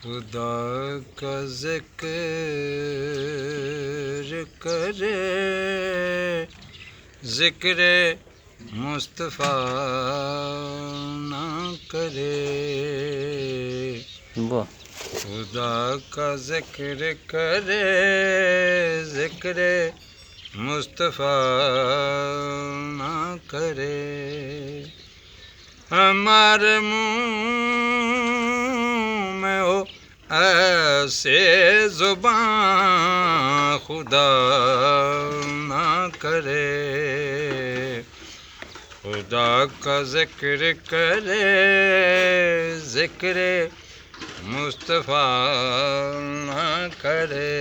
خدا کا ذکر کرے، ذکر مصطفیٰ نہ کرے، خدا کا ذکر کرے، ذکر مصطفیٰ نہ کرے، ہمارے منہ میں ہو ایسے زبان خدا نہ کرے، خدا کا ذکر کرے، ذکر مصطفیٰ نہ کرے،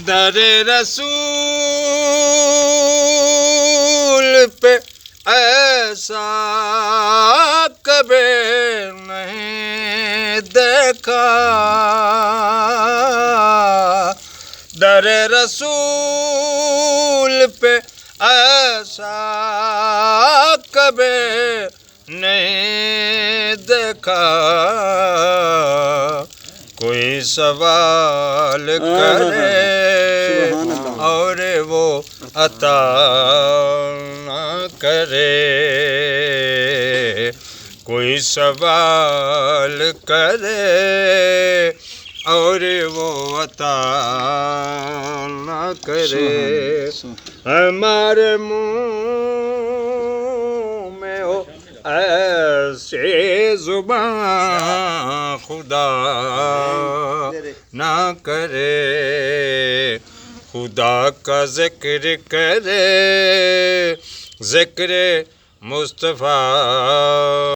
در رسول پہ ایسا کبھی نہیں دیکھا، در رسول پہ ایسا کبھی نہیں دیکھا، کوئی سوال کرے اور وہ عطا نہ کرے، کوئی سوال کرے اور وہ عطا نہ کرے، ہمارے منہ میں ہو ایسے زبان خدا نہ کرے، خدا کا ذکر کرے، ذکر مصطفیٰ